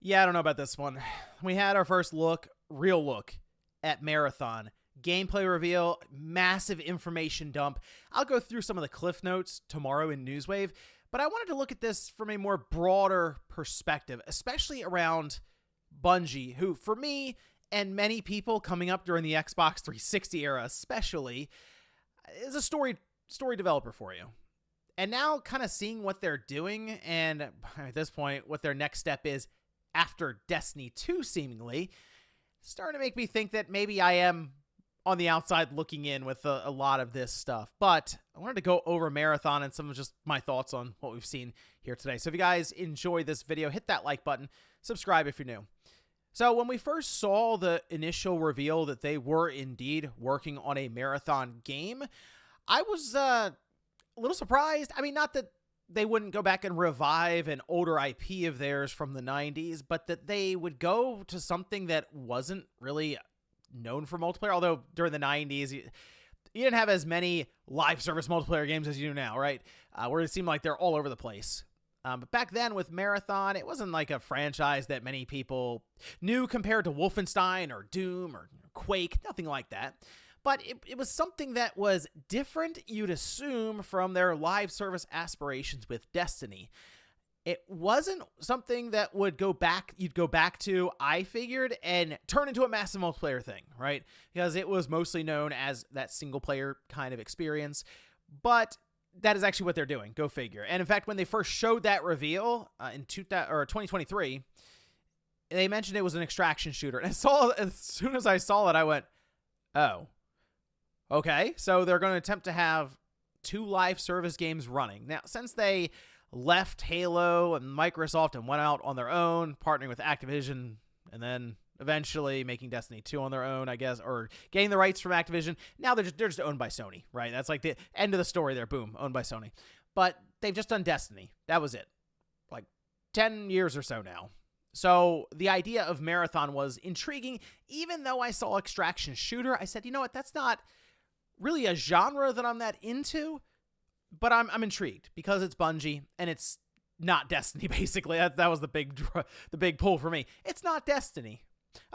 Yeah, I don't know about this one. We had our first real look at Marathon. Gameplay reveal, massive information dump. I'll go through some of the cliff notes tomorrow in Newswave, but I wanted to look at this from a more broader perspective, especially around Bungie, who, for me and many people coming up during the Xbox 360 era especially, is a story developer for you. And now kind of seeing what they're doing and at this point what their next step is after Destiny 2 seemingly, starting to make me think that maybe I am on the outside looking in with a lot of this stuff. But I wanted to go over Marathon and some of just my thoughts on what we've seen here today. So if you guys enjoyed this video, hit that like button, subscribe if you're new. So when we first saw the initial reveal that they were indeed working on a Marathon game, I was a little surprised. I mean, not that they wouldn't go back and revive an older IP of theirs from the 90s, but that they would go to something that wasn't really known for multiplayer. Although during the 90s, you didn't have as many live service multiplayer games as you do now, right? Where it seemed like they're all over the place. But back then with Marathon, it wasn't like a franchise that many people knew compared to Wolfenstein or Doom or Quake, nothing like that. But it was something that was different, you'd assume, from their live service aspirations with Destiny. It wasn't something that you'd go back to, I figured, and turn into a massive multiplayer thing, right? Because it was mostly known as that single-player kind of experience. But that is actually what they're doing, go figure. And in fact, when they first showed that reveal in 2023, they mentioned it was an extraction shooter. And as soon as I saw it, I went, oh. Okay, so they're going to attempt to have 2 live service games running. Now, since they left Halo and Microsoft and went out on their own, partnering with Activision, and then eventually making Destiny 2 on their own, I guess, or getting the rights from Activision, now they're just owned by Sony, right? That's like the end of the story there, boom, owned by Sony. But they've just done Destiny. That was it. Like 10 years or so now. So the idea of Marathon was intriguing. Even though I saw extraction shooter, I said, you know what, that's not really a genre that I'm that into, but I'm intrigued because it's Bungie and it's not Destiny. Basically, that was the big pull for me. It's not Destiny.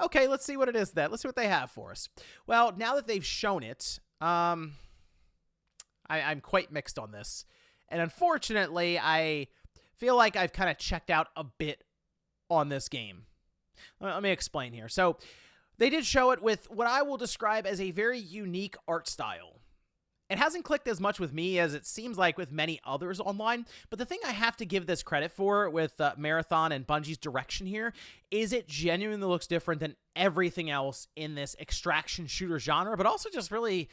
Okay, let's see what it is then. Let's see what they have for us. Well, now that they've shown it, I'm quite mixed on this, and unfortunately, I feel like I've kind of checked out a bit on this game. Let me explain here. So they did show it with what I will describe as a very unique art style. It hasn't clicked as much with me as it seems like with many others online, but the thing I have to give this credit for with Marathon and Bungie's direction here is it genuinely looks different than everything else in this extraction shooter genre, but also just really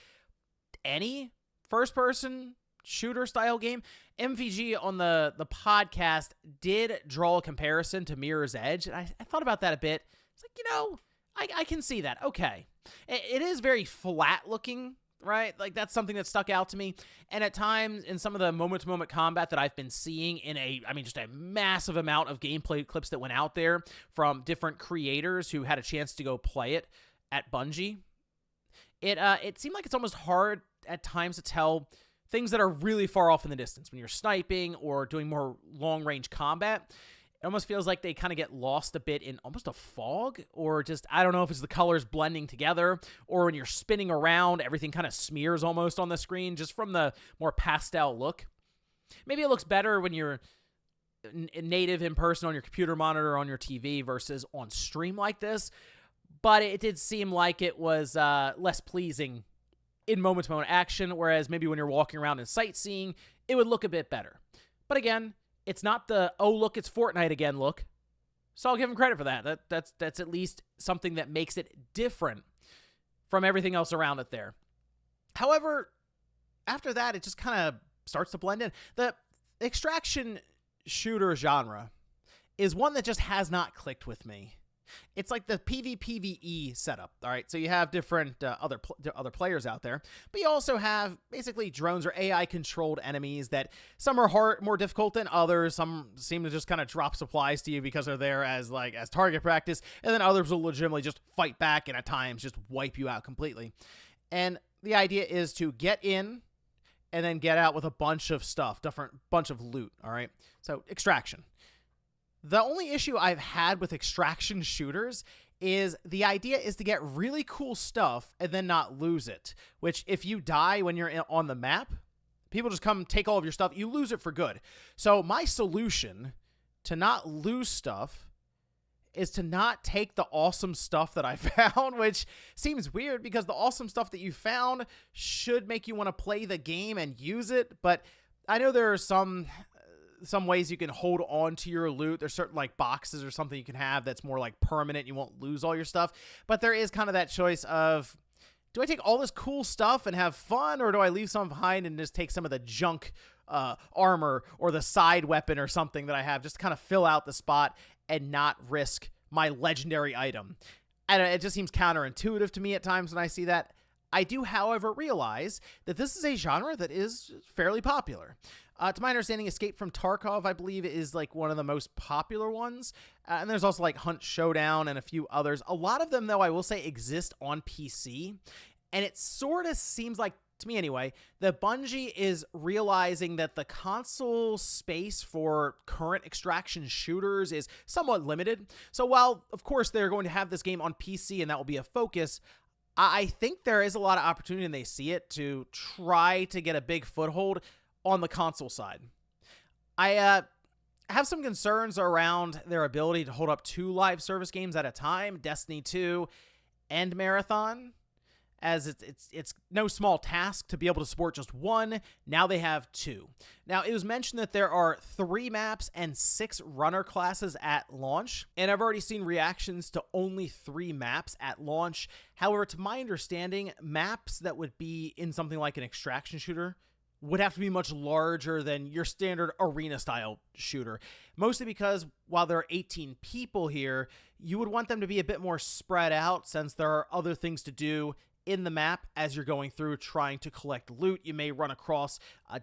any first-person shooter style game. MVG on the podcast did draw a comparison to Mirror's Edge, and I thought about that a bit. It's like, you know, I can see that. Okay. It is very flat looking, right? Like that's something that stuck out to me. And at times in some of the moment-to-moment combat that I've been seeing in just a massive amount of gameplay clips that went out there from different creators who had a chance to go play it at Bungie, it seemed like it's almost hard at times to tell things that are really far off in the distance when you're sniping or doing more long-range combat. It almost feels like they kind of get lost a bit in almost a fog, or just, I don't know if it's the colors blending together, or when you're spinning around, everything kind of smears almost on the screen just from the more pastel look. Maybe it looks better when you're native in person on your computer monitor or on your TV versus on stream like this, but it did seem like it was less pleasing in moment-to-moment action, whereas maybe when you're walking around and sightseeing, it would look a bit better. But again, it's not the, oh, look, it's Fortnite again look. So I'll give him credit for that. That's at least something that makes it different from everything else around it there. However, after that, it just kind of starts to blend in. The extraction shooter genre is one that just has not clicked with me. It's like the PvPvE setup, all right? So you have different other players out there, but you also have basically drones or AI-controlled enemies that some are more difficult than others. Some seem to just kind of drop supplies to you because they're there as target practice, and then others will legitimately just fight back and at times just wipe you out completely. And the idea is to get in and then get out with a bunch of stuff, bunch of loot, all right? So extraction. The only issue I've had with extraction shooters is the idea is to get really cool stuff and then not lose it, which if you die when you're on the map, people just come take all of your stuff, you lose it for good. So my solution to not lose stuff is to not take the awesome stuff that I found, which seems weird because the awesome stuff that you found should make you want to play the game and use it. But I know there are some ways you can hold on to your loot. There's certain like boxes or something you can have that's more like permanent. You won't lose all your stuff. But there is kind of that choice of, do I take all this cool stuff and have fun, or do I leave some behind and just take some of the junk armor or the side weapon or something that I have just to kind of fill out the spot and not risk my legendary item? And it just seems counterintuitive to me at times when I see that. I do, however, realize that this is a genre that is fairly popular. To my understanding, Escape from Tarkov, I believe, is like one of the most popular ones. And there's also like Hunt Showdown and a few others. A lot of them, though, I will say exist on PC. And it sort of seems like, to me anyway, that Bungie is realizing that the console space for current extraction shooters is somewhat limited. So while, of course, they're going to have this game on PC and that will be a focus, I think there is a lot of opportunity, and they see it, to try to get a big foothold on the console side. I have some concerns around their ability to hold up 2 live service games at a time, Destiny 2 and Marathon, as it's no small task to be able to support just one. Now they have 2. Now, it was mentioned that there are 3 maps and 6 runner classes at launch, and I've already seen reactions to only 3 maps at launch. However, to my understanding, maps that would be in something like an extraction shooter would have to be much larger than your standard arena-style shooter. Mostly because while there are 18 people here, you would want them to be a bit more spread out, since there are other things to do in the map as you're going through trying to collect loot. You may run across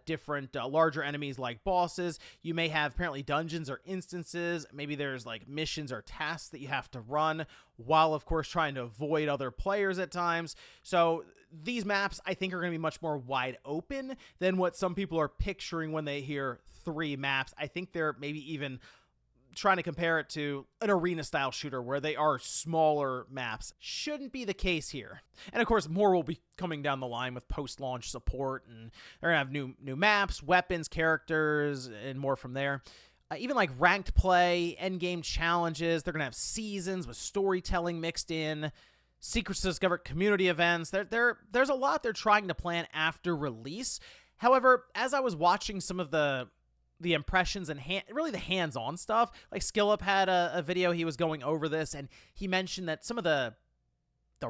different larger enemies like bosses. You may have apparently dungeons or instances. Maybe there's like missions or tasks that you have to run while, of course, trying to avoid other players at times. So these maps, I think, are going to be much more wide open than what some people are picturing when they hear 3 maps. I think they're maybe even trying to compare it to an arena-style shooter where they are smaller maps. Shouldn't be the case here. And, of course, more will be coming down the line with post-launch support, and they're going to have new maps, weapons, characters, and more from there. Even like ranked play, endgame challenges. They're going to have seasons with storytelling mixed in, secrets to discover, community events. There's a lot they're trying to plan after release. However, as I was watching some of the impressions and really the hands-on stuff, like SkillUp had a video, he was going over this, and he mentioned that some of the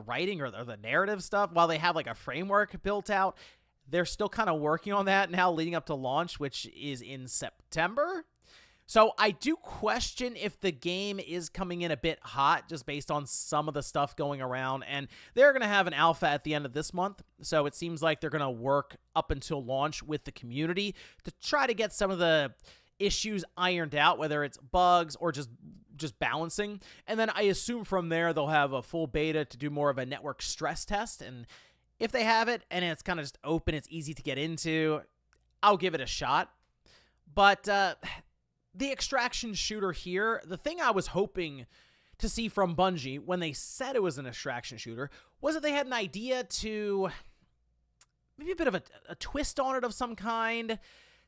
writing or the narrative stuff, while they have like a framework built out, they're still kind of working on that now leading up to launch, which is in September. So I do question if the game is coming in a bit hot just based on some of the stuff going around. And they're going to have an alpha at the end of this month. So it seems like they're going to work up until launch with the community to try to get some of the issues ironed out, whether it's bugs or just balancing. And then I assume from there they'll have a full beta to do more of a network stress test. And if they have it and it's kind of just open, it's easy to get into, I'll give it a shot. But the extraction shooter here, the thing I was hoping to see from Bungie when they said it was an extraction shooter was that they had an idea to maybe a bit of a twist on it of some kind,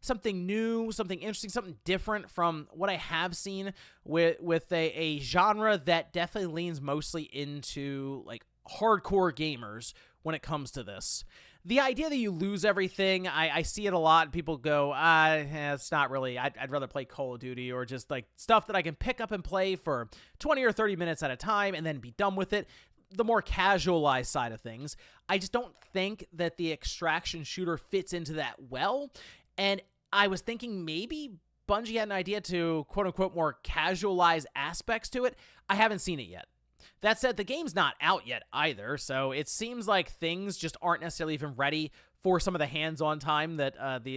something new, something interesting, something different from what I have seen with a genre that definitely leans mostly into like hardcore gamers when it comes to this. The idea that you lose everything, I see it a lot. People go, it's not really, I'd rather play Call of Duty or just like stuff that I can pick up and play for 20 or 30 minutes at a time and then be done with it. The more casualized side of things. I just don't think that the extraction shooter fits into that well. And I was thinking maybe Bungie had an idea to quote unquote more casualize aspects to it. I haven't seen it yet. That said, the game's not out yet either, so it seems like things just aren't necessarily even ready for some of the hands-on time that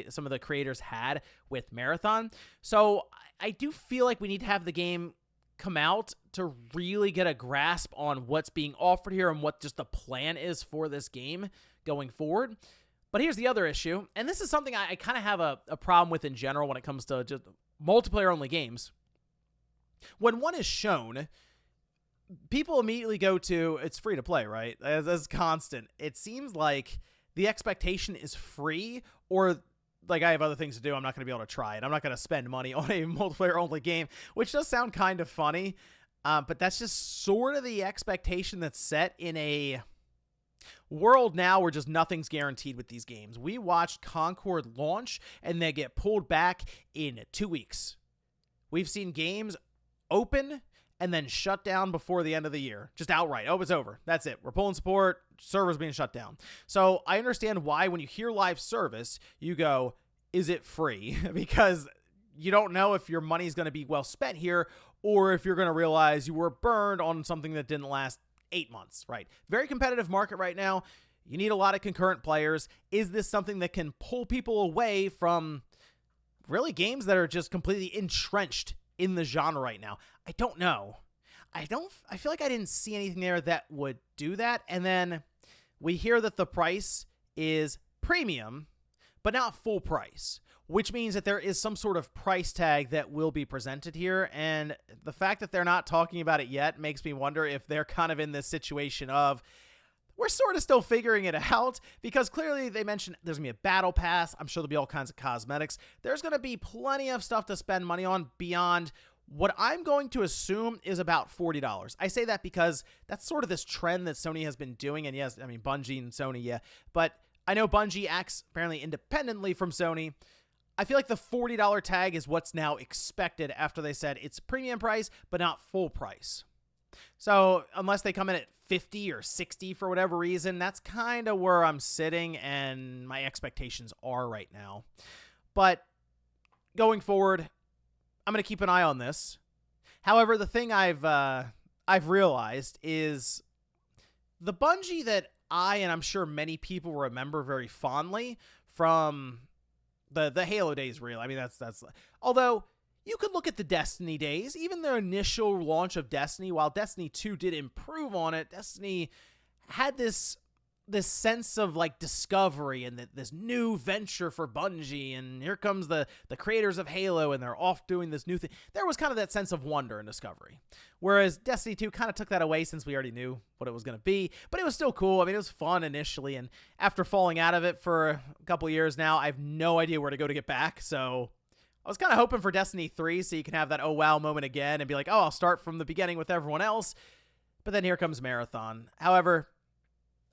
some of the creators had with Marathon. So I do feel like we need to have the game come out to really get a grasp on what's being offered here and what just the plan is for this game going forward. But here's the other issue, and this is something I kind of have a problem with in general when it comes to just multiplayer-only games. when one is shown, people immediately go to, it's free to play, right? As constant. It seems like the expectation is free, or like I have other things to do. I'm not going to be able to try it. I'm not going to spend money on a multiplayer only game, which does sound kind of funny. But that's just sort of the expectation that's set in a world now where just nothing's guaranteed with these games. We watched Concord launch and they get pulled back in 2 weeks. We've seen games open and then shut down before the end of the year. Just outright. Oh, it's over. That's it. We're pulling support. Servers being shut down. So I understand why when you hear live service, you go, is it free? Because you don't know if your money's going to be well spent here, or if you're going to realize you were burned on something that didn't last 8 months, right? Very competitive market right now. You need a lot of concurrent players. Is this something that can pull people away from really games that are just completely entrenched in the genre right now? I don't know. I feel like I didn't see anything there that would do that. And then we hear that the price is premium, but not full price, which means that there is some sort of price tag that will be presented here. And the fact that they're not talking about it yet makes me wonder if they're kind of in this situation of, we're sort of still figuring it out, because clearly they mentioned there's going to be a battle pass. I'm sure there'll be all kinds of cosmetics. There's going to be plenty of stuff to spend money on beyond what I'm going to assume is about $40. I say that because that's sort of this trend that Sony has been doing. And yes, I mean, Bungie and Sony, yeah. But I know Bungie acts apparently independently from Sony. I feel like the $40 tag is what's now expected after they said it's premium price, but not full price. So unless they come in at 50 or 60 for whatever reason, that's kind of where I'm sitting and my expectations are right now. But going forward, I'm going to keep an eye on this. However, the thing I've realized is the Bungie that I, and I'm sure many people remember very fondly from the Halo days, really. I mean, that's although you could look at the Destiny days, even the initial launch of Destiny, while Destiny 2 did improve on it, Destiny had this sense of like discovery and this new venture for Bungie, and here comes the creators of Halo and they're off doing this new thing. There was kind of that sense of wonder and discovery, whereas Destiny 2 kind of took that away since we already knew what it was going to be, but it was still cool. I mean, it was fun initially, and after falling out of it for a couple years now, I have no idea where to go to get back. So I was kind of hoping for Destiny 3 so you can have that oh wow moment again and be like, oh, I'll start from the beginning with everyone else. But then here comes Marathon. However,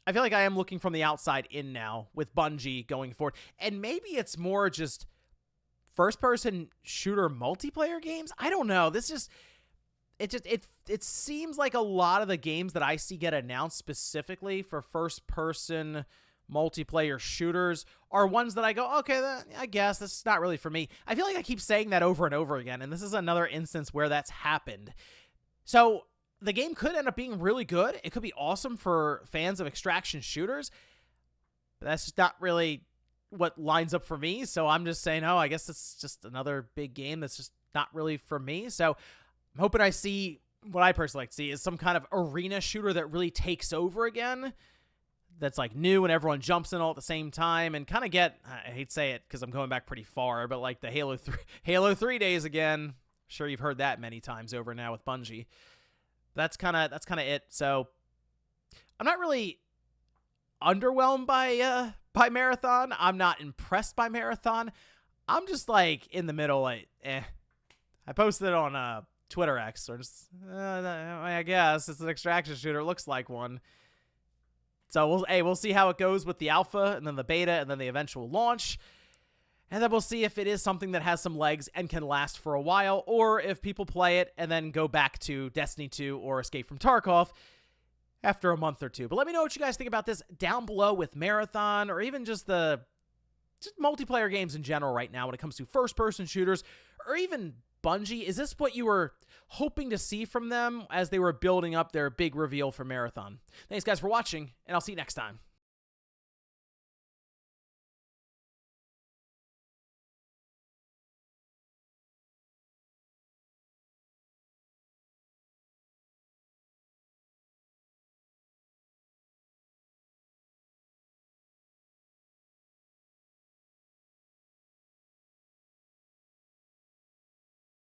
I feel like I am looking from the outside in now with Bungie going forward. And maybe it's more just first-person shooter multiplayer games. I don't know. It seems like a lot of the games that I see get announced specifically for first-person multiplayer shooters are ones that I go, okay, I guess this is not really for me. I feel like I keep saying that over and over again, and this is another instance where that's happened. So the game could end up being really good. It could be awesome for fans of extraction shooters, but that's just not really what lines up for me. So I'm just saying, oh, I guess it's just another big game that's just not really for me. So I'm hoping I see what I personally like to see is some kind of arena shooter that really takes over again, that's like new and everyone jumps in all at the same time, and kind of get, I hate to say it because I'm going back pretty far, but like the Halo 3 days again. I'm sure you've heard that many times over now with Bungie. That's kind of it. So I'm not really underwhelmed by Marathon. I'm not impressed by Marathon. I'm just like in the middle, like I posted it on Twitter X, or just I guess it's an extraction shooter. It looks like one. So we'll see how it goes with the alpha and then the beta and then the eventual launch. And then we'll see if it is something that has some legs and can last for a while, or if people play it and then go back to Destiny 2 or Escape from Tarkov after a month or two. But let me know what you guys think about this down below with Marathon, or even just multiplayer games in general right now when it comes to first-person shooters, or even Bungie. Is this what you were hoping to see from them as they were building up their big reveal for Marathon? Thanks, guys, for watching, and I'll see you next time.